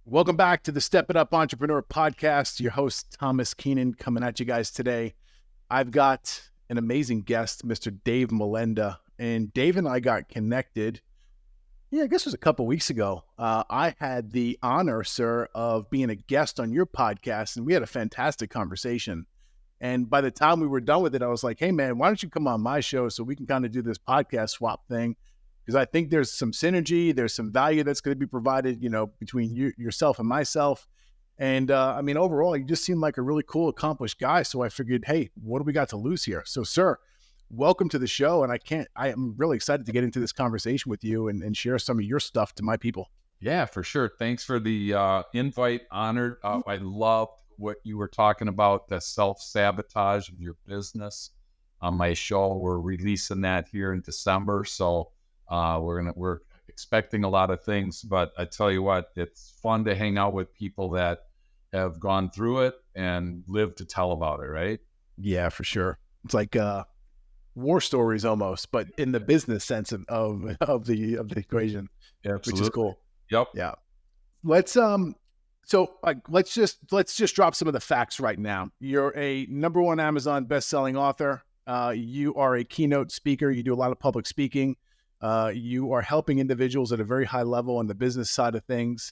Welcome back to the Step It Up Entrepreneur Podcast. Your host, Thomas Keenan, coming at you guys today. I've got an amazing guest, Mr. Dave Molenda. And Dave and I got connected, I guess it was a couple weeks ago. I had the honor, sir, of being a guest on your podcast, and we had a fantastic conversation. And by the time we were done with it, I was like, hey, man, why don't you come on my show so we can kind of do this podcast swap thing? Because I think there's some synergy, there's some value that's going to be provided, between yourself and myself. And overall, you just seem like a really cool, accomplished guy. So I figured, hey, what do we got to lose here? So, sir, welcome to the show. And I am really excited to get into this conversation with you and share some of your stuff to my people. Yeah, for sure. Thanks for the invite. Honored. I loved what you were talking about, the self-sabotage of your business on my show. We're releasing that here in December. So we're expecting a lot of things, but I tell you what, it's fun to hang out with people that have gone through it and live to tell about it, right? Yeah, for sure. It's like war stories almost, but in the business sense of the equation, Absolutely. which is cool. Yep. Yeah. Let's just drop some of the facts right now. You're a #1 Amazon best-selling author. You are a keynote speaker. You do a lot of public speaking. You are helping individuals at a very high level on the business side of things.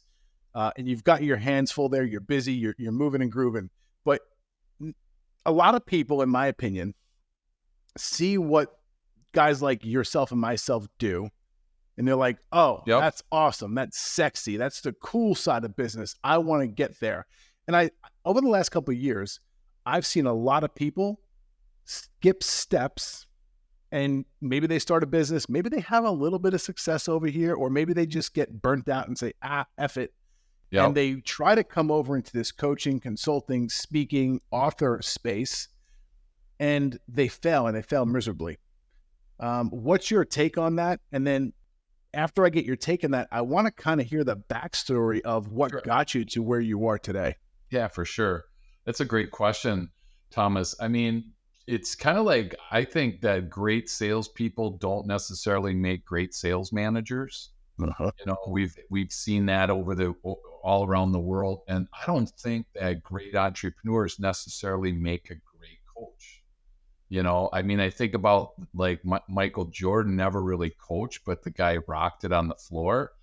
And you've got your hands full there. You're busy. You're moving and grooving. But a lot of people, in my opinion, see what guys like yourself and myself do. And they're like, oh, Yep. That's awesome. That's sexy. That's the cool side of business. I want to get there. And over the last couple of years, I've seen a lot of people skip steps. And maybe they start a business, maybe they have a little bit of success over here, or maybe they just get burnt out and say, F it. Yep. And they try to come over into this coaching, consulting, speaking, author space, and they fail miserably. What's your take on that? And then after I get your take on that, I want to kind of hear the backstory of what got you to where you are today. Yeah, for sure. That's a great question, Thomas. I mean, it's kind of like, I think that great salespeople don't necessarily make great sales managers. Uh-huh. We've seen that all around the world, and I don't think that great entrepreneurs necessarily make a great coach. I think about like Michael Jordan never really coached, but the guy rocked it on the floor.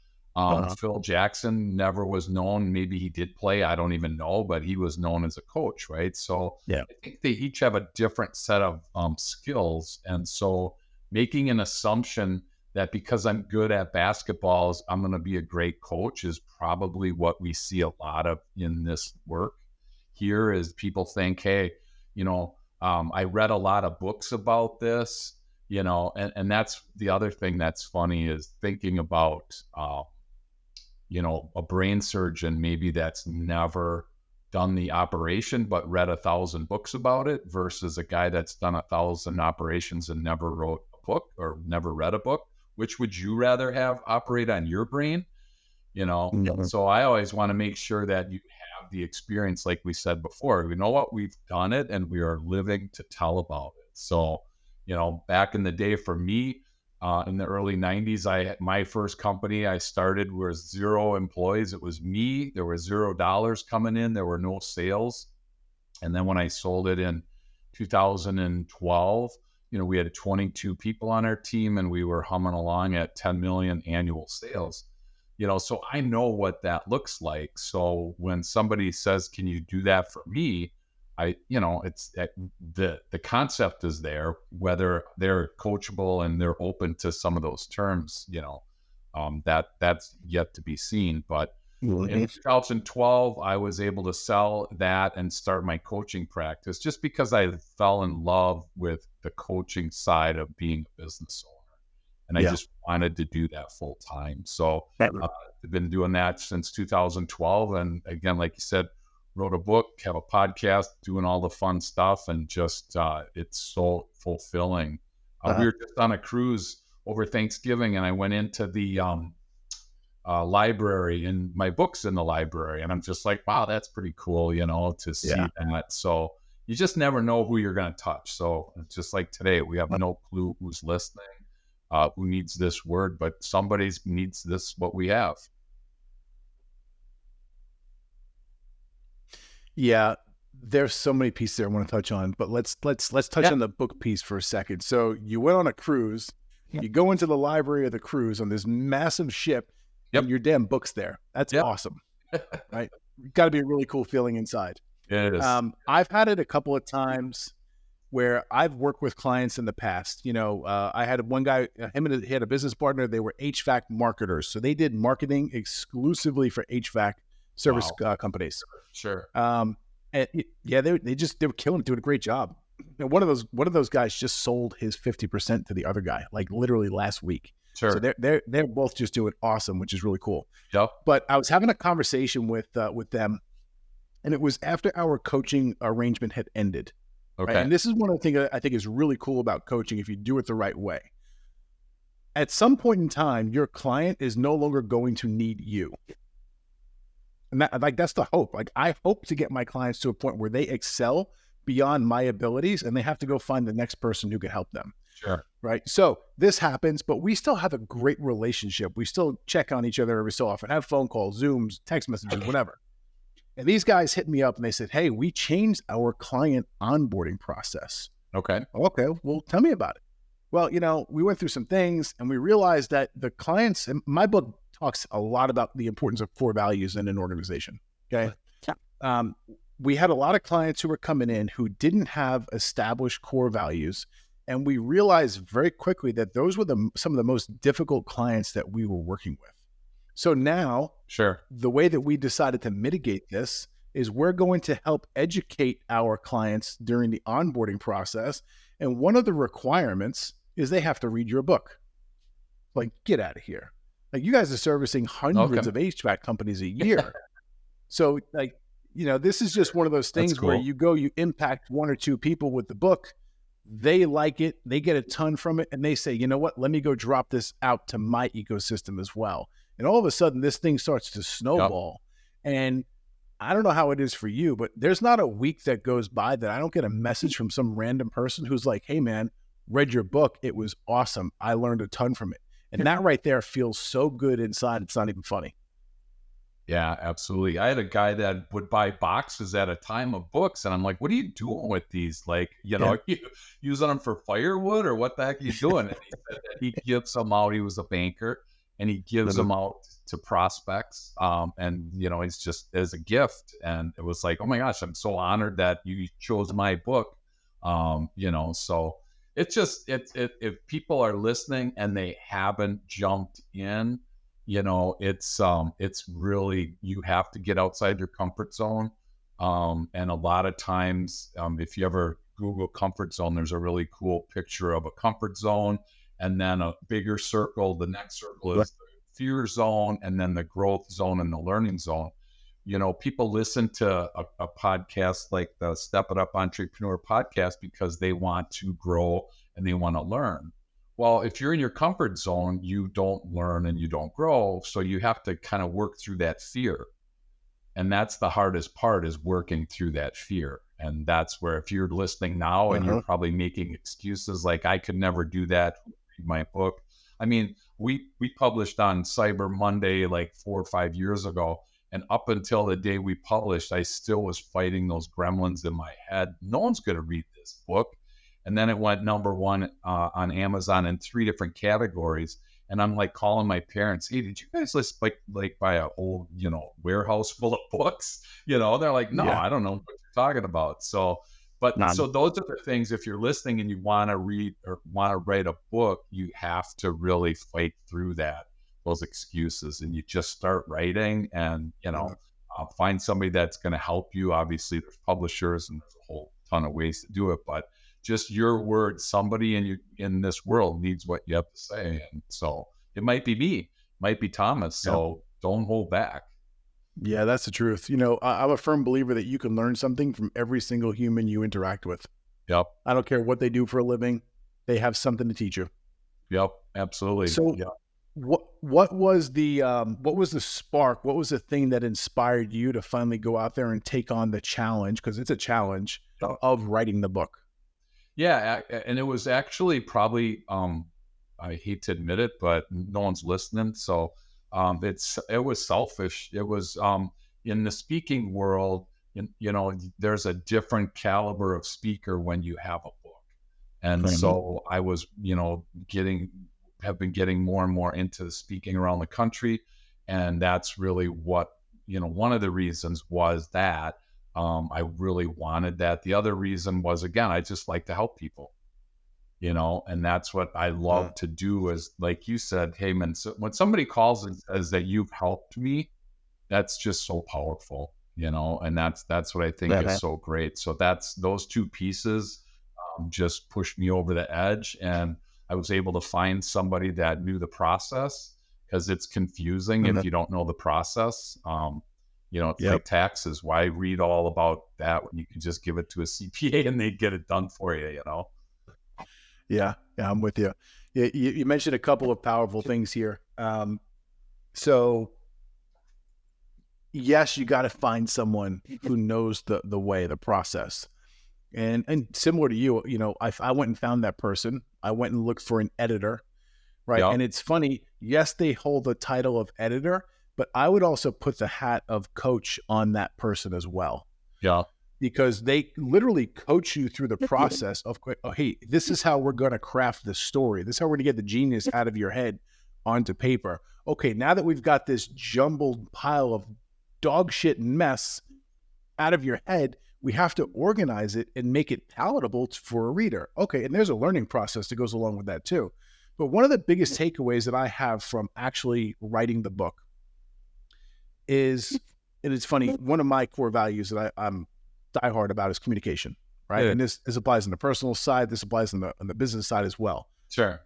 Phil Jackson never was known. Maybe he did play. I don't even know, but he was known as a coach, right? So yeah. I think they each have a different set of skills. And so making an assumption that because I'm good at basketballs, I'm going to be a great coach is probably what we see a lot of in this work here is people think, hey, I read a lot of books about this, and that's the other thing that's funny is thinking about, a brain surgeon, maybe that's never done the operation, but read 1,000 books about it versus a guy that's done 1,000 operations and never wrote a book or never read a book. Which would you rather have operate on your brain? Mm-hmm. So I always want to make sure that you have the experience, like we said before. We know what we've done it and we are living to tell about it. So, back in the day for me, in the early 90s, my first company I started was 0 employees. It was me. There was $0 coming in. There were no sales. And then when I sold it in 2012, we had 22 people on our team and we were humming along at 10 million annual sales. So I know what that looks like. So when somebody says, can you do that for me? It's the concept is there, whether they're coachable and they're open to some of those terms, that's yet to be seen. But in 2012, I was able to sell that and start my coaching practice just because I fell in love with the coaching side of being a business owner. And I just wanted to do that full time. So I've been doing that since 2012. And again, like you said, wrote a book, have a podcast, doing all the fun stuff, and just it's so fulfilling. We were just on a cruise over Thanksgiving, and I went into the library, and my book's in the library, and I'm just like, wow, that's pretty cool, to see that. So you just never know who you're going to touch. So it's just like today, we have no clue who's listening, who needs this word, but somebody needs this, what we have. Yeah, there's so many pieces there I want to touch on, but let's touch Yeah. on the book piece for a second. So you went on a cruise, Yeah. you go into the library of the cruise on this massive ship, and Yep. your damn book's there. That's Yep. awesome, right? Got to be a really cool feeling inside. It is. I've had it a couple of times where I've worked with clients in the past. I had one guy, he had a business partner. They were HVAC marketers, so they did marketing exclusively for HVAC service Wow. companies. Sure. Yeah, they were killing it, doing a great job. And one of those guys just sold his 50% to the other guy, like literally last week. So Sure. they're both just doing awesome, which is really cool. Yep. But I was having a conversation with them, and it was after our coaching arrangement had ended. Right? Okay. And this is one of the things I think is really cool about coaching if you do it the right way. At some point in time, your client is no longer going to need you. And that's the hope. Like, I hope to get my clients to a point where they excel beyond my abilities and they have to go find the next person who can help them. Sure. Right. So this happens, but we still have a great relationship. We still check on each other every so often, have phone calls, Zooms, text messages, whatever. And these guys hit me up and they said, "Hey, we changed our client onboarding process." Okay. Okay, well, tell me about it. Well, we went through some things and we realized that the clients, and my book talks a lot about the importance of core values in an organization. Okay. Yeah. We had a lot of clients who were coming in who didn't have established core values. And we realized very quickly that those were some of the most difficult clients that we were working with. So now, Sure. the way that we decided to mitigate this is we're going to help educate our clients during the onboarding process. And one of the requirements is they have to read your book. Like, get out of here. Like, you guys are servicing hundreds of HVAC companies a year. So, this is just one of those things where you impact one or two people with the book. They like it. They get a ton from it. And they say, you know what? Let me go drop this out to my ecosystem as well. And all of a sudden, this thing starts to snowball. Yep. And I don't know how it is for you, but there's not a week that goes by that I don't get a message from some random person who's like, "Hey, man, read your book. It was awesome. I learned a ton from it." And that right there feels so good inside. It's not even funny. Yeah, absolutely. I had a guy that would buy boxes at a time of books, and I'm like, "What are you doing with these? Like, you using them for firewood, or what the heck are you doing?" And he said that he gives them out. He was a banker, and he gives them out to prospects. And it's just as a gift. And it was like, oh my gosh, I'm so honored that you chose my book. So it's just if people are listening and they haven't jumped in. It's really, you have to get outside your comfort zone. And a lot of times, if you ever Google comfort zone, there's a really cool picture of a comfort zone and then a bigger circle. The next circle is the fear zone, and then the growth zone and the learning zone. People listen to a podcast like the Step It Up Entrepreneur podcast because they want to grow and they want to learn. Well, if you're in your comfort zone, you don't learn and you don't grow. So you have to kind of work through that fear. And that's the hardest part, is working through that fear. And that's where, if you're listening now and you're probably making excuses like, "I could never do that, read my book." I mean, we published on Cyber Monday like 4 or 5 years ago. And up until the day we published, I still was fighting those gremlins in my head. No one's going to read this book. And then it went number one on Amazon in 3 different categories. And I'm like calling my parents, "Hey, did you guys like buy a whole, warehouse full of books?" They're like, "No, I don't know what you're talking about." So those are the things, if you're listening and you want to read or want to write a book, you have to really fight through those excuses, and you just start writing and, find somebody that's going to help you. Obviously there's publishers and there's a whole ton of ways to do it, but just your words, somebody in this world needs what you have to say. And so it might be me, might be Thomas. So don't hold back. Yeah, that's the truth. I'm a firm believer that you can learn something from every single human you interact with. Yep. I don't care what they do for a living. They have something to teach you. Yep. Absolutely. So what was the spark? What was the thing that inspired you to finally go out there and take on the challenge? Because it's a challenge of writing the book. Yeah, and it was actually probably, I hate to admit it, but no one's listening. So it was selfish. It was in the speaking world. there's a different caliber of speaker when you have a book. And Right. so I was, have been getting more and more into the speaking around the country. And that's really what, one of the reasons was that I really wanted that. The other reason was, again, I just like to help people, and that's what I love to do is, like you said, hey, man, so when somebody calls and says that you've helped me, that's just so powerful, and that's what I think Yeah, is man. so great. So that's those two pieces just pushed me over the edge, and I was able to find somebody that knew the process, because it's confusing if you don't know the process. It's Yep. like taxes. Why read all about that when you can just give it to a CPA and they get it done for you, Yeah, I'm with you. You mentioned a couple of powerful things here. So yes, you got to find someone who knows the way, the process. And similar to you, I went and found that person. I went and looked for an editor, right? Yeah. And it's funny. Yes, they hold the title of editor, but I would also put the hat of coach on that person as well, Yeah. because they literally coach you through the process of, oh, hey, this is how we're going to craft the story. This is how we're going to get the genius out of your head onto paper. Okay, now that we've got this jumbled pile of dog shit and mess out of your head, we have to organize it and make it palatable for a reader. Okay, and there's a learning process that goes along with that too. But one of the biggest takeaways that I have from actually writing the book is, and it's funny, one of my core values that I'm diehard about is communication, right? Yeah. And this applies on the personal side. This applies on the business side as well. Sure.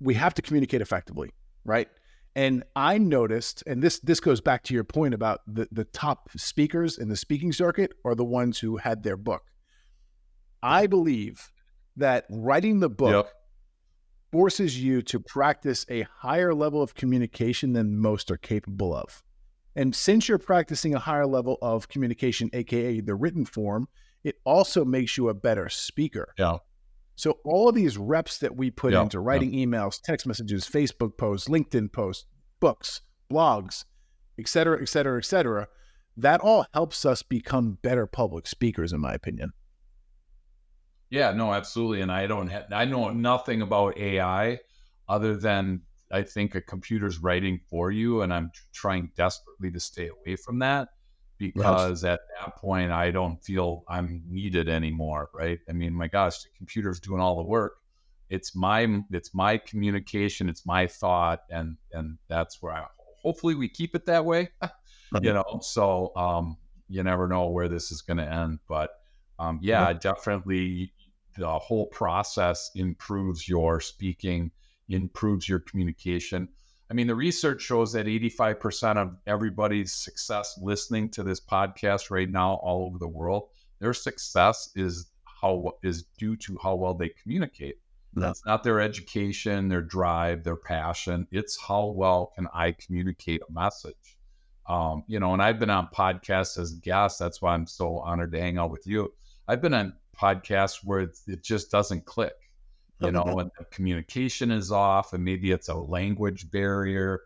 We have to communicate effectively, right? And I noticed, and this goes back to your point about the top speakers in the speaking circuit are the ones who had their book. I believe that writing the book Yep. forces you to practice a higher level of communication than most are capable of. And since you're practicing a higher level of communication, AKA the written form, it also makes you a better speaker. Yeah. So all of these reps that we put Yeah. into writing emails, text messages, Facebook posts, LinkedIn posts, books, blogs, et cetera, et cetera, et cetera, that all helps us become better public speakers, in my opinion. Yeah, no, absolutely. And I know nothing about AI other than I think a computer's writing for you. And I'm trying desperately to stay away from that, because at that point, I don't feel I'm needed anymore. Right. I mean, my gosh, the computer's doing all the work. It's my communication. It's my thought. And that's where hopefully we keep it that way, so you never know where this is going to end, but definitely the whole process improves your speaking, improves your communication. I mean, the research shows that 85% of everybody's success listening to this podcast right now all over the world, their success is due to how well they communicate. That's not their education, their drive, their passion. It's how well can I communicate a message. And I've been on podcasts as a guest. That's why I'm so honored to hang out with you. I've been on podcasts where it just doesn't click, and the communication is off, and maybe it's a language barrier,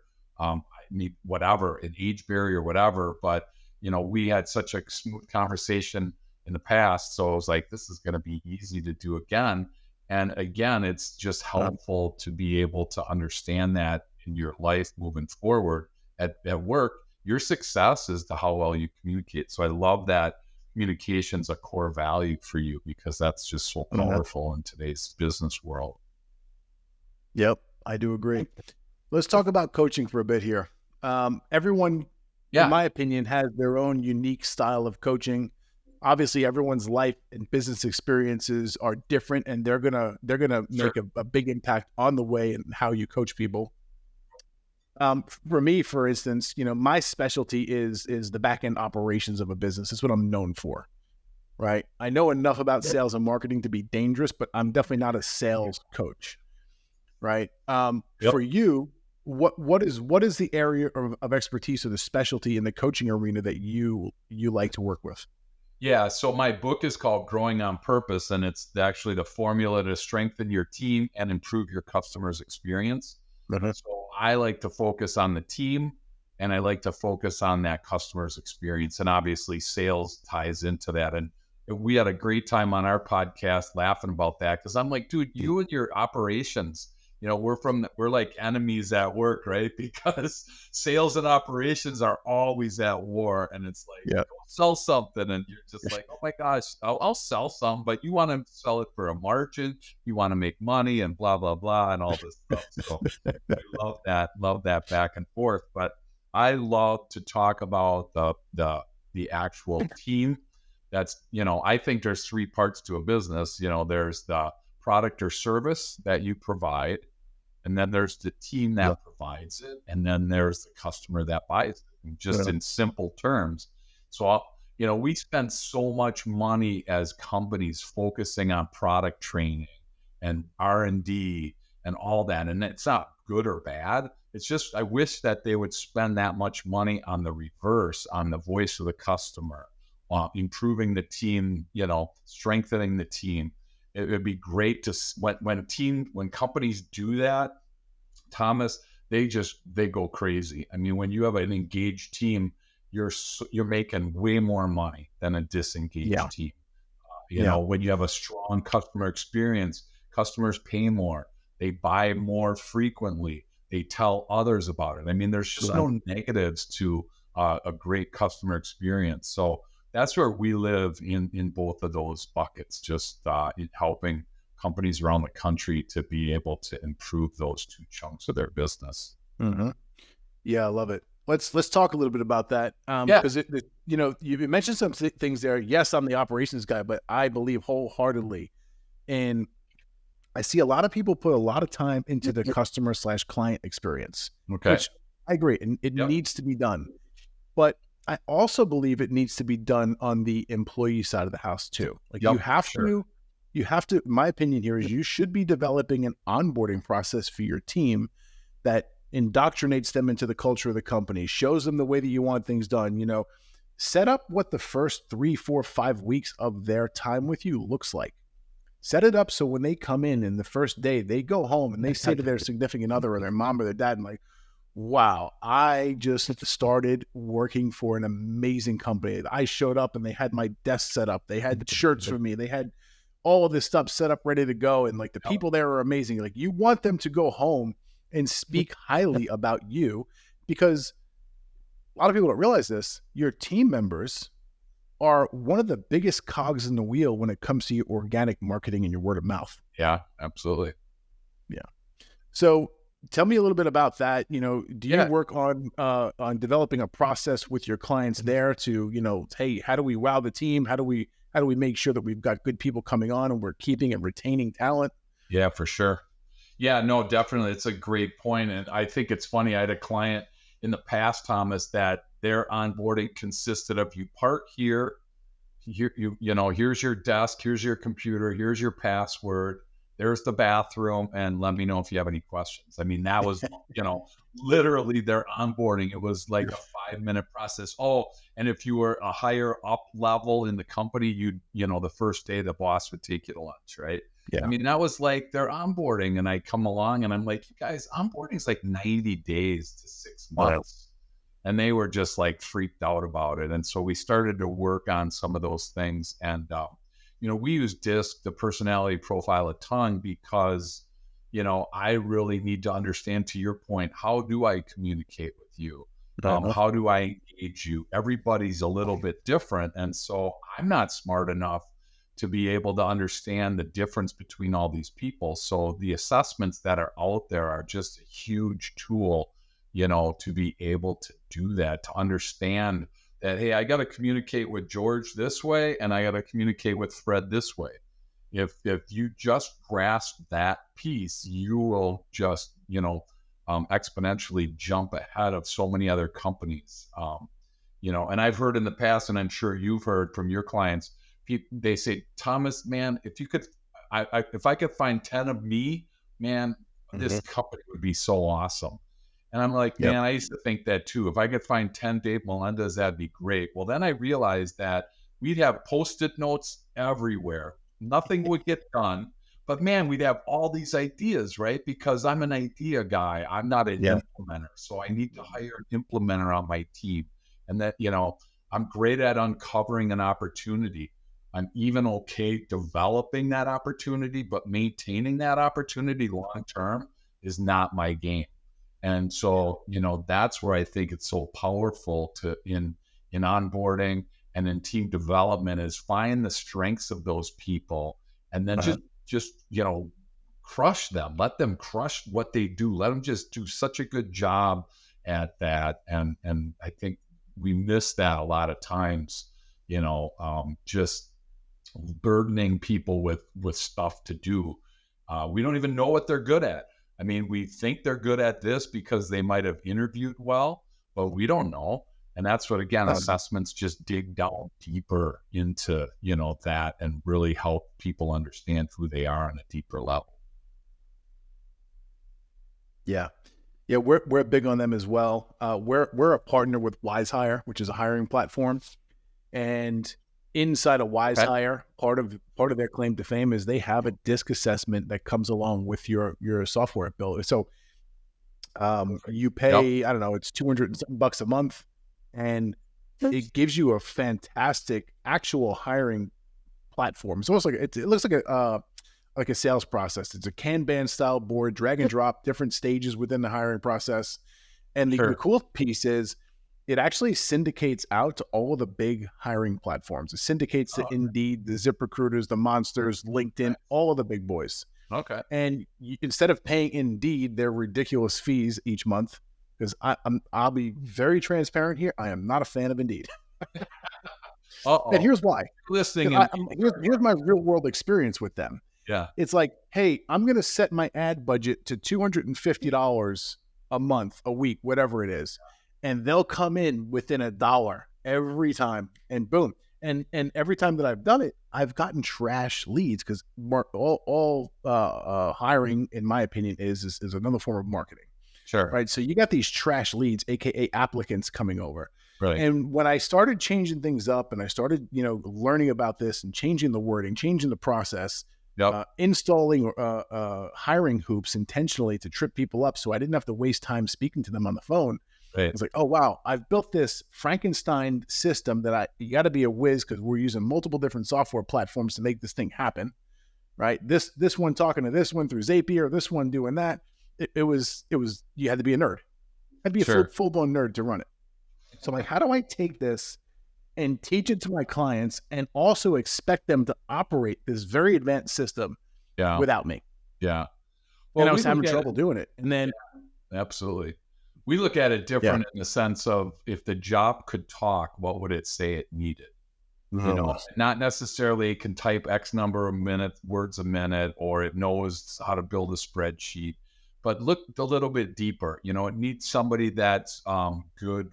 whatever, an age barrier, whatever. But, we had such a smooth conversation in the past. So I was like, this is going to be easy to do again. And again, it's just helpful to be able to understand that in your life moving forward at work. Your success is to how well you communicate. So I love that communication's a core value for you, because that's just so powerful in today's business world. Yep, I do agree. Let's talk about coaching for a bit here. Everyone, in my opinion, has their own unique style of coaching. Obviously, everyone's life and business experiences are different, and they're gonna make a big impact on the way and how you coach people. For me, for instance, my specialty is the back end operations of a business. It's what I'm known for, right? I know enough about sales and marketing to be dangerous, but I'm definitely not a sales coach, right? For you, what is the area of expertise or the specialty in the coaching arena that you like to work with? Yeah, so my book is called Growing on Purpose, and it's actually the formula to strengthen your team and improve your customers' experience. So I like to focus on the team. and I like to focus on that customer's experience. And obviously, sales ties into that. And we had a great time on our podcast laughing about that because I'm like, dude, you and your operations, we're like enemies at work, right? Because sales and operations are always at war, and it's like, Yeah. go sell something, and you're just like, oh my gosh, I'll sell some, but you want to sell it for a margin, you want to make money, and blah blah blah, and all this stuff. So I love that back and forth. But I love to talk about the actual team. That's, I think there's three parts to a business. There's the product or service that you provide, and then there's the team that provides it, and then there's the customer that buys it, just in simple terms. So, we spend so much money as companies focusing on product training and R&D and all that. And it's not good or bad. It's just, I wish that they would spend that much money on the reverse, on the voice of the customer, improving the team, strengthening the team. It would be great to when companies do that, Thomas, they go crazy. I mean, when you have an engaged team, you're making way more money than a disengaged team. When you have a strong customer experience, customers pay more, they buy more frequently, they tell others about it. I mean, there's just no negatives to a great customer experience. So that's where we live in both of those buckets, just in helping companies around the country to be able to improve those two chunks of their business. Mm-hmm. Yeah, I love it. Let's talk a little bit about that. Because you mentioned some things there. Yes, I'm the operations guy, but I believe wholeheartedly, and I see a lot of people put a lot of time into the customer/client experience, which I agree, and it needs to be done. But I also believe it needs to be done on the employee side of the house too. Like you have to, my opinion here is you should be developing an onboarding process for your team that indoctrinates them into the culture of the company, shows them the way that you want things done. Set up what the first 3, 4, 5 weeks of their time with you looks like. Set it up so when they come in the first day, they go home and they say to their significant other or their mom or their dad, and like, wow, I just started working for an amazing company. I showed up and they had my desk set up. They had shirts for me. They had all of this stuff set up, ready to go. And like the people there are amazing. Like you want them to go home and speak highly about you, because a lot of people don't realize this. Your team members are one of the biggest cogs in the wheel when it comes to your organic marketing and your word of mouth. Yeah, absolutely. Yeah. So tell me a little bit about that. Do you work on developing a process with your clients there to, hey, how do we wow the team? How do we make sure that we've got good people coming on and we're keeping and retaining talent? Yeah, for sure. Yeah, no, definitely. It's a great point. And I think it's funny. I had a client in the past, Thomas, that their onboarding consisted of you park here, here's your desk, here's your computer, here's your password, there's the bathroom, and let me know if you have any questions. I mean, that was, literally their onboarding. It was like a 5-minute process. Oh, and if you were a higher up level in the company, the first day the boss would take you to lunch, right? Yeah. I mean, that was like their onboarding. And I come along and I'm like, you guys, onboarding is like 90 days to 6 months. Wow. And they were just like freaked out about it. And so we started to work on some of those things. And, we use DISC, the personality profile, a ton because, I really need to understand, to your point, how do I communicate with you? How do I engage you? Everybody's a little bit different. And so I'm not smart enough to be able to understand the difference between all these people. So the assessments that are out there are just a huge tool, to be able to do that, to understand that, hey, I got to communicate with George this way and I got to communicate with Fred this way. If you just grasp that piece, you will just, exponentially jump ahead of so many other companies. And I've heard in the past, and I'm sure you've heard from your clients, they say, Thomas, man, if I could find 10 of me, man, this company would be so awesome. And I'm like, man, I used to think that too. If I could find 10 Dave Molendas, that'd be great. Well, then I realized that we'd have Post-it notes everywhere. Nothing would get done. But man, we'd have all these ideas, right? Because I'm an idea guy. I'm not an Yeah. implementer. So I need to hire an implementer on my team. And that, I'm great at uncovering an opportunity. I'm even okay developing that opportunity, but maintaining that opportunity long term is not my game. And so, that's where I think it's so powerful to in onboarding and in team development is find the strengths of those people and then Uh-huh. just crush them. Let them crush what they do. Let them just do such a good job at that. And I think we miss that a lot of times, just burdening people with stuff to do. We don't even know what they're good at. I mean, we think they're good at this because they might have interviewed well, but we don't know. And that's what, again, Uh, assessments just dig down deeper into, that and really help people understand who they are on a deeper level. yeah. Yeah, we're big on them as well. We're a partner with WiseHire, which is a hiring platform, and inside of Okay. WiseHire, part of their claim to fame is they have a disc assessment that comes along with your software bill. So Perfect. you Yep. pay, I don't know, it's 200 and something bucks a month, and it gives you a fantastic actual hiring platform. It's almost like it looks like a sales process. It's a Kanban style board, drag and drop, different stages within the hiring process. And the Sure. cool piece is it actually syndicates out to all of the big hiring platforms. It syndicates to Oh, Indeed, the ZipRecruiters, the Monsters, LinkedIn, all of the big boys. okay. And instead of paying Indeed their ridiculous fees each month, because I'll be very transparent here, I am not a fan of Indeed. And Uh-oh. here's why. Listening Because in. here's my real world experience with them. Yeah. It's like, hey, I'm going to set my ad budget to $250 a month, a week, whatever it is. And they'll come in within $1 every time and boom. And every time that I've done it, I've gotten trash leads because all hiring, in my opinion, is another form of marketing, Sure. right? So you got these trash leads, AKA applicants coming over. Right. And when I started changing things up and I started, learning about this and changing the wording, changing the process, Yep. installing hiring hoops intentionally to trip people up so I didn't have to waste time speaking to them on the phone. Right. It's like, oh, wow, I've built this Frankenstein system that you got to be a whiz because we're using multiple different software platforms to make this thing happen, right? This one talking to this one through Zapier, this one doing that. It was, you had to be a nerd. I'd be a Sure. full-blown nerd to run it. So I'm like, how do I take this and teach it to my clients and also expect them to operate this very advanced system Yeah. without me? Yeah. And Well, I we was having look at it. trouble doing it. And then, Absolutely. We look at it yeah. different in the sense of if the job could talk, what would it say it needed? Not necessarily it can type X number of words a minute, or it knows how to build a spreadsheet, but look a little bit deeper. It needs somebody that's good,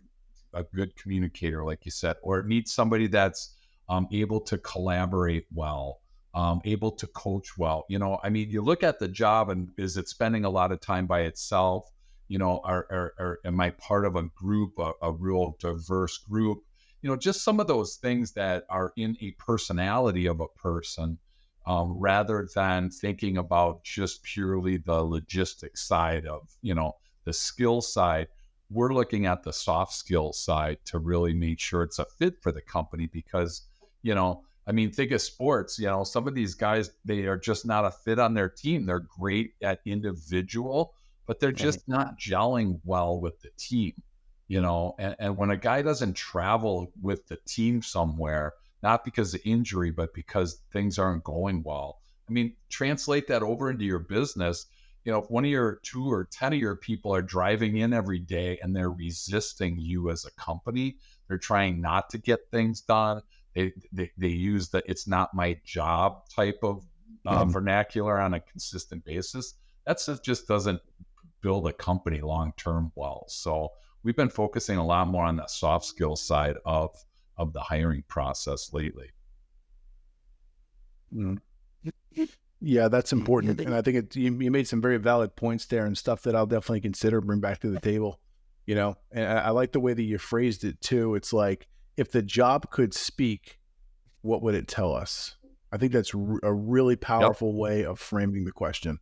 a good communicator, like you said, or it needs somebody that's able to collaborate well, able to coach well. I mean, you look at the job and is it spending a lot of time by itself? Or am I part of a group, a real diverse group? Just some of those things that are in a personality of a person, rather than thinking about just purely the logistics side of, the skill side. We're looking at the soft skill side to really make sure it's a fit for the company because, I mean, think of sports, some of these guys, they are just not a fit on their team. They're great at individual, but they're just not gelling well with the team. And when a guy doesn't travel with the team somewhere, not because of injury, but because things aren't going well. I mean, translate that over into your business. If one of your 2 or 10 of your people are driving in every day and they're resisting you as a company, they're trying not to get things done. They use the "it's not my job" type of vernacular on a consistent basis. Just doesn't build a company long term well. So we've been focusing a lot more on the soft skill side of the hiring process lately. Mm. Yeah, that's important. And I think you made some very valid points there and stuff that I'll definitely consider bring back to the table, and I like the way that you phrased it too. It's like, if the job could speak, what would it tell us? I think that's a really Yep. powerful way of framing the question.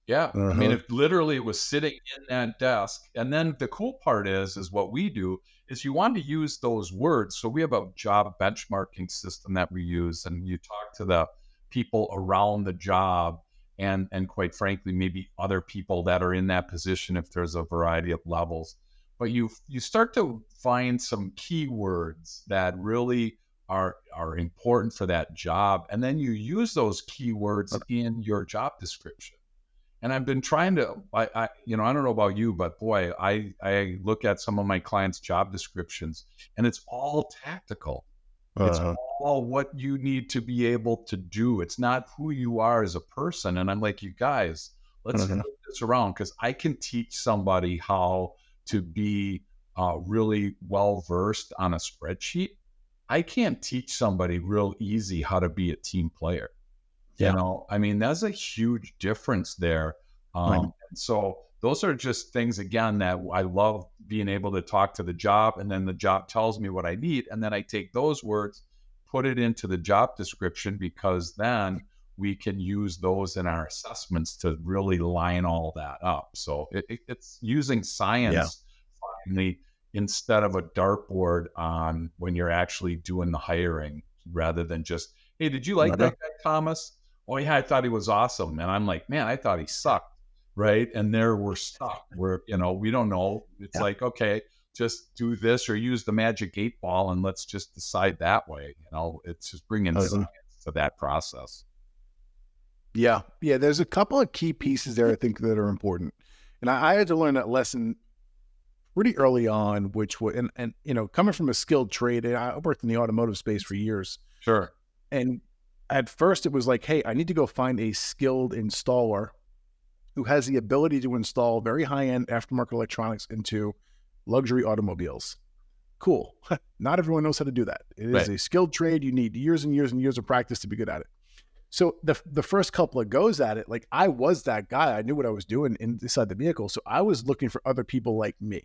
Yeah. I mean, Uh-huh. if literally it was sitting in that desk, and then the cool part is what we do is you want to use those words. So we have a job benchmarking system that we use, and you talk to the people around the job and quite frankly, maybe other people that are in that position if there's a variety of levels. But you start to find some keywords that really are important for that job. And then you use those keywords in your job description. And I've been trying to, I don't know about you, but boy, I look at some of my clients' job descriptions, and it's all tactical. It's Uh-huh. all what you need to be able to do. It's not who you are as a person. And I'm like, you guys, let's Uh-huh. flip this around because I can teach somebody how to be really well versed on a spreadsheet. I can't teach somebody real easy how to be a team player. Yeah. I mean, that's a huge difference there. Right. And so those are just things again that I love being able to talk to the job, and then the job tells me what I need, and then I take those words, put it into the job description, because then we can use those in our assessments to really line all that up. So it's using Yeah. science finally instead of a dartboard on when you're actually doing the hiring, rather than just, hey, did you like Uh-huh. that guy, Thomas? Oh yeah, I thought he was awesome. And I'm like, man, I thought he sucked. Right. And there we're stuck. We don't know. It's Yeah. like, okay, just do this or use the magic 8 ball and let's just decide that way. It's just bringing Uh-huh. science to that process. Yeah. Yeah. There's a couple of key pieces there I think that are important. And I had to learn that lesson pretty early on, which was, and coming from a skilled trade, and I worked in the automotive space for years. Sure. And at first it was like, hey, I need to go find a skilled installer who has the ability to install very high-end aftermarket electronics into luxury automobiles. Cool. Not everyone knows how to do that. It is Right. a skilled trade. You need years and years and years of practice to be good at it. So the first couple of goes at it, like I was that guy. I knew what I was doing inside the vehicle. So I was looking for other people like me.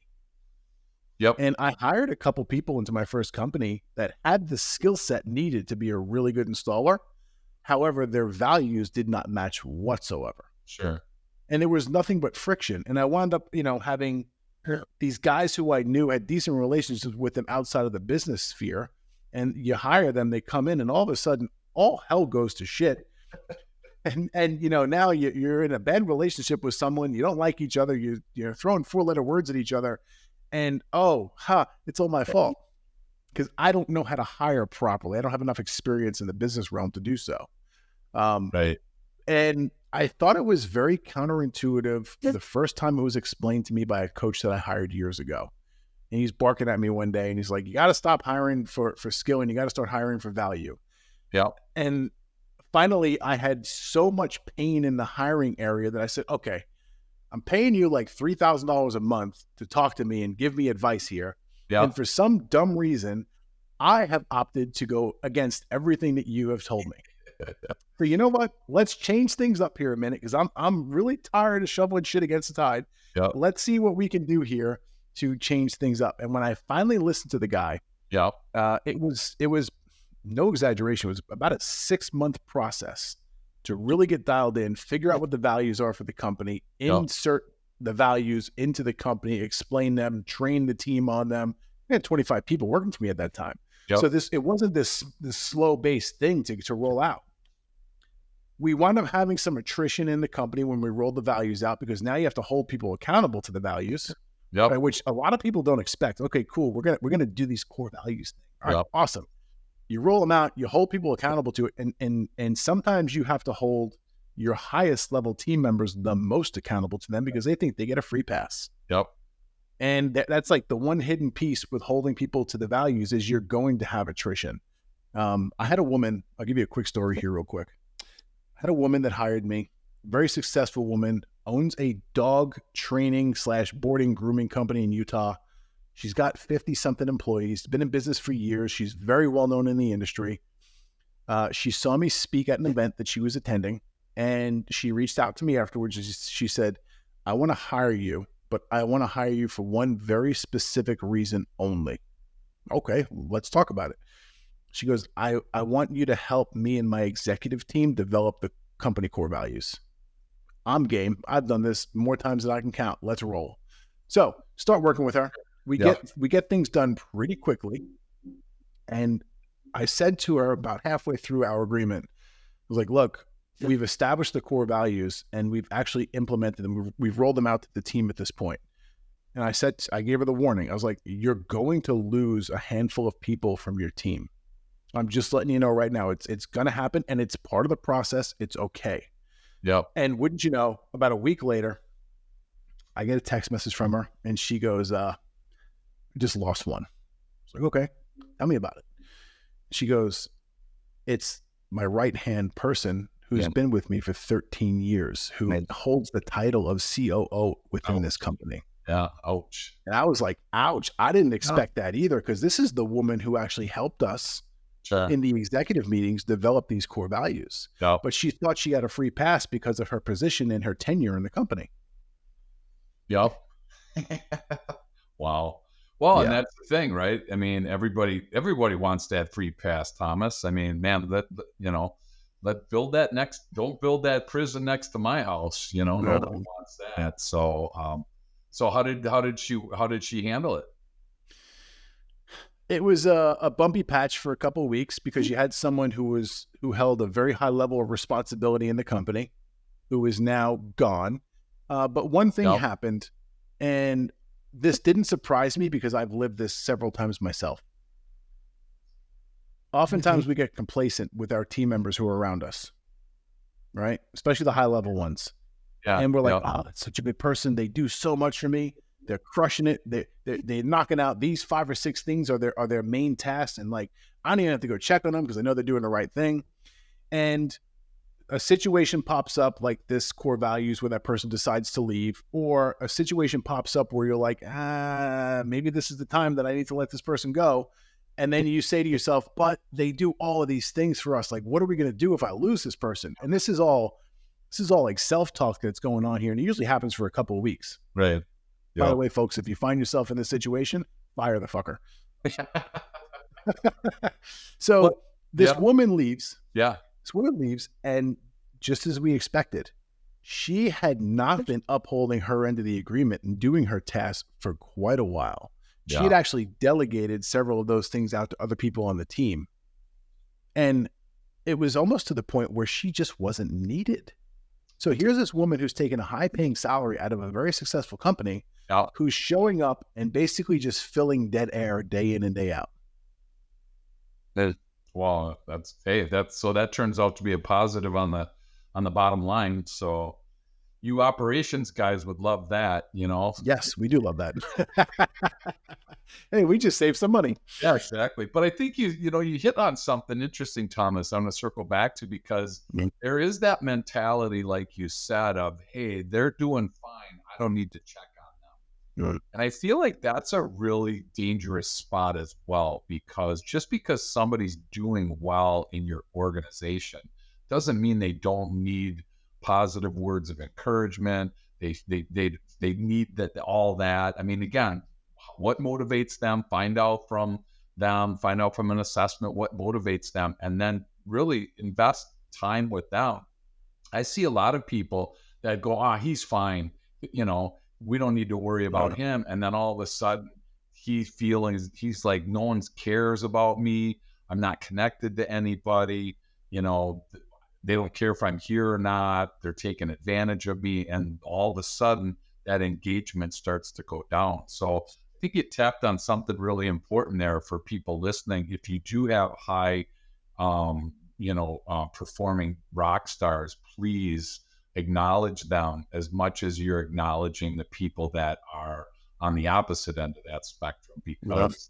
Yep. And I hired a couple people into my first company that had the skill set needed to be a really good installer. However, their values did not match whatsoever. Sure. And there was nothing but friction. And I wound up, having these guys who I knew had decent relationships with them outside of the business sphere. And you hire them, they come in, and all of a sudden, all hell goes to shit. And now you're in a bad relationship with someone. You don't like each other. You're throwing 4-letter words at each other. And it's all my fault because I don't know how to hire properly. I don't have enough experience in the business realm to do so. Right. And I thought it was very counterintuitive the first time it was explained to me by a coach that I hired years ago. And he's barking at me one day and he's like, you got to stop hiring for skill and you got to start hiring for value. Yep. And finally, I had so much pain in the hiring area that I said, okay, I'm paying you like $3,000 a month to talk to me and give me advice here. Yep. And for some dumb reason, I have opted to go against everything that you have told me. So you know what? Let's change things up here a minute because I'm really tired of shoveling shit against the tide. Yep. Let's see what we can do here to change things up. And when I finally listened to the guy, Yep. it was no exaggeration. It was about a 6-month process to really get dialed in, figure out what the values are for the company, insert the values into the company, explain them, train the team on them. I had 25 people working for me at that time. Yep. So it wasn't this slow-based thing to roll out. We wound up having some attrition in the company when we rolled the values out because now you have to hold people accountable to the values, Yep. right, which a lot of people don't expect. Okay, cool. We're gonna do these core values thing. All right, Yep. awesome. You roll them out, you hold people accountable to it, and sometimes you have to hold your highest level team members the most accountable to them because they think they get a free pass. Yep. And that's like the one hidden piece with holding people to the values is you're going to have attrition. I had a woman, I'll give you a quick story here real quick. I had a woman that hired me, very successful woman, owns a dog training / boarding grooming company in Utah. She's got 50 something employees, been in business for years. She's very well known in the industry. She saw me speak at an event that she was attending, and she reached out to me afterwards. She said, I want to hire you, but I want to hire you for one very specific reason only. Okay, let's talk about it. She goes, I want you to help me and my executive team develop the company core values. I'm game. I've done this more times than I can count. Let's roll. So start working with her. We Yeah. get things done pretty quickly. And I said to her about halfway through our agreement, I was like, look, we've established the core values and we've actually implemented them. We've rolled them out to the team at this point. And I gave her the warning. I was like, you're going to lose a handful of people from your team. I'm just letting you know right now, it's going to happen and it's part of the process. It's okay. Yep. And wouldn't you know, about a week later, I get a text message from her and she goes, just lost one. I was like, okay, tell me about it. She goes, it's my right-hand person who's been with me for 13 years, who holds the title of COO within this company. Yeah. Ouch. And I was like, ouch. I didn't expect that either, because this is the woman who actually helped us in the executive meetings develop these core values. Yep. But she thought she had a free pass because of her position and her tenure in the company. Yep. Wow. Well, and that's the thing, right? I mean, everybody wants that free pass, Thomas. I mean, man, don't build that prison next to my house. No one wants that. So, how did she handle it? It was a bumpy patch for a couple of weeks because you had someone who held a very high level of responsibility in the company, who is now gone. But one thing happened, and this didn't surprise me because I've lived this several times myself. Oftentimes we get complacent with our team members who are around us, right? Especially the high level ones. Yeah. And we're like, oh, that's such a good person. They do so much for me. They're crushing it. They're knocking out these 5 or 6 things are their main tasks. And like, I don't even have to go check on them because I know they're doing the right thing. And a situation pops up like this core values where that person decides to leave, or a situation pops up where you're like, maybe this is the time that I need to let this person go. And then you say to yourself, but they do all of these things for us. Like, what are we going to do if I lose this person? And this is all like self-talk that's going on here. And it usually happens for a couple of weeks. Right. By the way, folks, if you find yourself in this situation, fire the fucker. So this woman leaves. Yeah. This woman leaves, and just as we expected, she had not been upholding her end of the agreement and doing her tasks for quite a while. She had actually delegated several of those things out to other people on the team. And it was almost to the point where she just wasn't needed. So here's this woman who's taken a high-paying salary out of a very successful company, who's showing up and basically just filling dead air day in and day out. Wow, that turns out to be a positive on the bottom line. So you operations guys would love that, Yes, we do love that. Hey, we just saved some money. Yeah, exactly. But I think you hit on something interesting, Thomas. I'm going to circle back to, because there is that mentality, like you said, of, hey, they're doing fine, I don't need to check on them. And I feel like that's a really dangerous spot as well, because just because somebody's doing well in your organization doesn't mean they don't need positive words of encouragement. They need that, all that. I mean, again, what motivates them? Find out from them, find out from an assessment what motivates them, and then really invest time with them. I see a lot of people that go, he's fine. We don't need to worry about him. And then all of a sudden he's like, no one cares about me. I'm not connected to anybody. They don't care if I'm here or not. They're taking advantage of me. And all of a sudden that engagement starts to go down. So I think you tapped on something really important there for people listening. If you do have high, performing rock stars, please acknowledge them as much as you're acknowledging the people that are on the opposite end of that spectrum. Because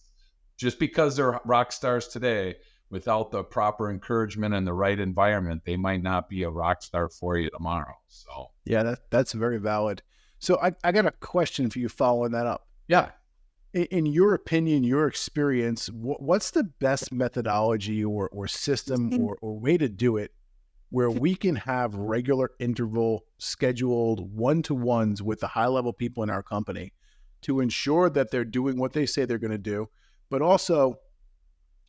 just because they're rock stars today, without the proper encouragement and the right environment, they might not be a rock star for you tomorrow. So yeah, that's very valid. So I got a question for you following that up. Yeah. In your opinion, your experience, what's the best methodology or system or way to do it where we can have regular interval scheduled one-to-ones with the high-level people in our company to ensure that they're doing what they say they're going to do, but also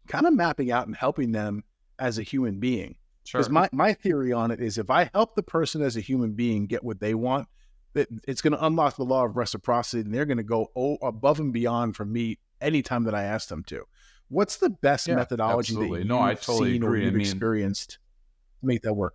kind of mapping out and helping them as a human being. Because Sure. my theory on it is if I help the person as a human being get what they want, that it's going to unlock the law of reciprocity, and they're going to go above and beyond for me anytime that I ask them to. What's the best Yeah, methodology that absolutely. you've No, I totally seen or agree. I you've mean, experienced to make that work?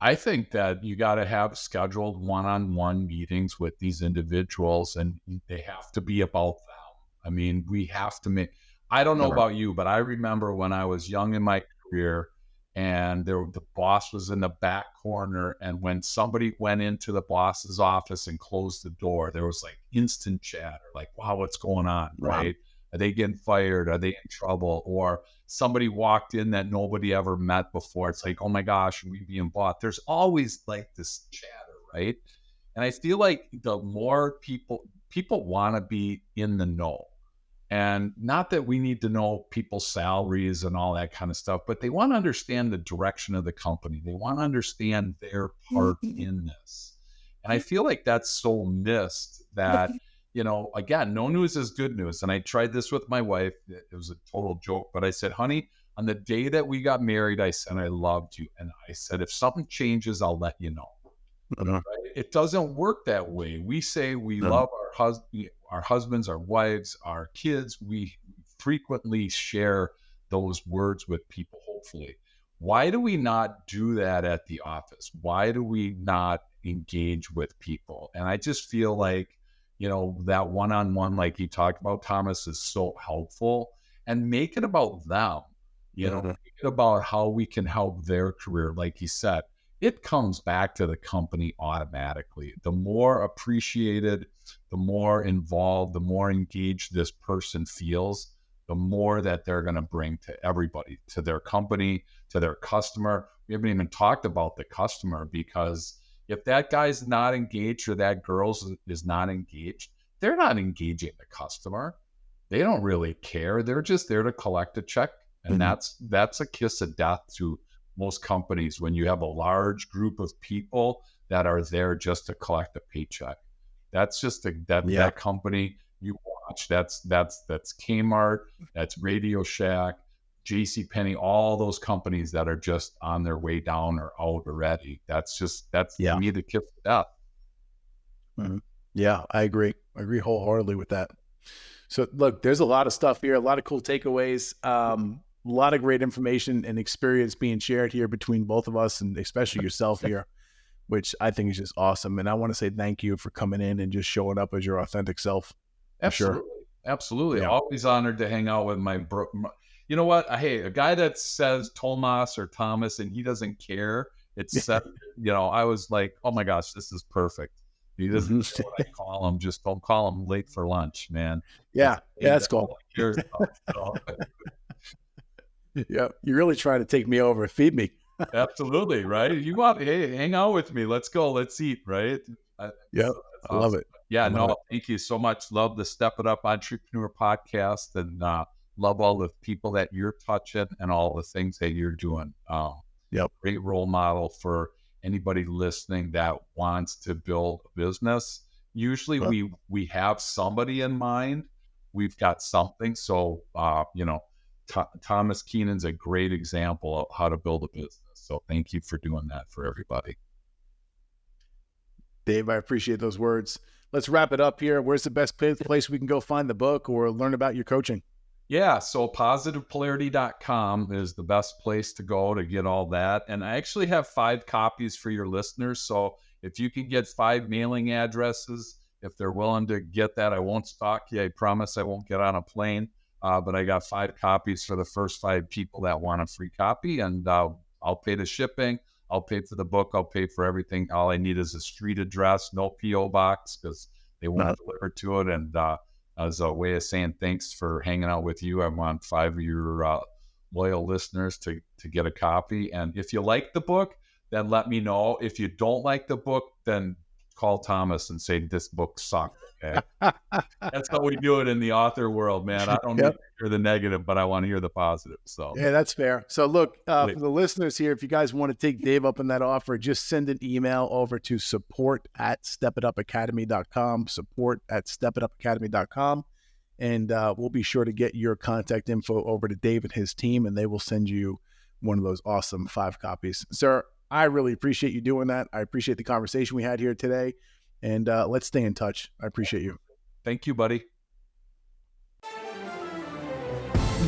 I think that you got to have scheduled one-on-one meetings with these individuals, and they have to be about them. I mean, we have to make. I don't know Sure. about you, but I remember when I was young in my career, and the boss was in the back corner, and when somebody went into the boss's office and closed the door, there was like instant chatter, like, "Wow, what's going on?" Wow. Right? Are they getting fired? Are they in trouble? Or somebody walked in that nobody ever met before. It's like, oh my gosh, are we being bought? There's always like this chatter, right? And I feel like the more people want to be in the know. And not that we need to know people's salaries and all that kind of stuff, but they want to understand the direction of the company. They want to understand their part in this. And I feel like that's so missed that, again, no news is good news. And I tried this with my wife. It was a total joke, but I said, honey, on the day that we got married, I said, I loved you. And I said, if something changes, I'll let you know. Uh-huh. Right? It doesn't work that way. We say we love our husbands, our wives, our kids. We frequently share those words with people, hopefully. Why do we not do that at the office? Why do we not engage with people? And I just feel like, that one-on-one, like you talked about, Thomas, is so helpful. And make it about them, make it about how we can help their career. Like you said, it comes back to the company automatically. The more appreciated, the more involved, the more engaged this person feels, the more that they're going to bring to everybody, to their company, to their customer. We haven't even talked about the customer, because if that guy's not engaged or that girl is not engaged, they're not engaging the customer. They don't really care. They're just there to collect a check. And that's a kiss of death to most companies when you have a large group of people that are there just to collect a paycheck. That's just that company you watch. That's Kmart, that's Radio Shack, JCPenney, all those companies that are just on their way down or out already. That's to me the kiss of death. Mm-hmm. Yeah, I agree. I agree wholeheartedly with that. So look, there's a lot of stuff here, a lot of cool takeaways, a lot of great information and experience being shared here between both of us, and especially yourself here, which I think is just awesome. And I want to say thank you for coming in and just showing up as your authentic self. Absolutely. Sure. Absolutely. Yeah. Always honored to hang out with my bro. You know what? Hey, a guy that says Tomas or Thomas and he doesn't care. It's set, I was like, oh my gosh, this is perfect. He doesn't know what I call him. Just don't call him late for lunch, man. Yeah. That's cool. Yeah. You're really trying to take me over, feed me. Absolutely. Right. Hey, hang out with me. Let's go. Let's eat. Right. Yeah. I love it. Yeah. Thank you so much. Love the Step It Up Entrepreneur podcast, and love all the people that you're touching and all the things that you're doing. Great role model for anybody listening that wants to build a business. Usually we have somebody in mind. We've got something. So, Thomas Keenan's a great example of how to build a business. So thank you for doing that for everybody. Dave, I appreciate those words. Let's wrap it up here. Where's the best place we can go find the book or learn about your coaching? Yeah, so positivepolarity.com is the best place to go to get all that. And I actually have 5 copies for your listeners. So if you can get 5 mailing addresses, if they're willing to get that, I won't stalk you. I promise I won't get on a plane. But I got 5 copies for the first 5 people that want a free copy. And I'll pay the shipping. I'll pay for the book. I'll pay for everything. All I need is a street address, no P.O. box, because they won't deliver to it. And as a way of saying thanks for hanging out with you, I want 5 of your loyal listeners to get a copy. And if you like the book, then let me know. If you don't like the book, then call Thomas and say, this book sucked. Okay. That's how we do it in the author world, man. I don't need to hear the negative, but I want to hear the positive. So yeah, that's fair. So look, for the listeners here, if you guys want to take Dave up on that offer, just send an email over to support@stepitupacademy.com, support@stepitupacademy.com. And we'll be sure to get your contact info over to Dave and his team, and they will send you one of those awesome 5 copies. Sir, I really appreciate you doing that. I appreciate the conversation we had here today. And let's stay in touch. I appreciate you. Thank you, buddy.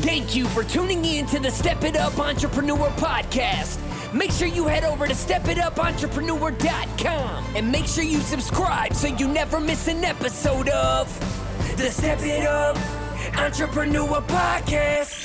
Thank you for tuning in to the Step It Up Entrepreneur Podcast. Make sure you head over to stepitupentrepreneur.com and make sure you subscribe so you never miss an episode of the Step It Up Entrepreneur Podcast.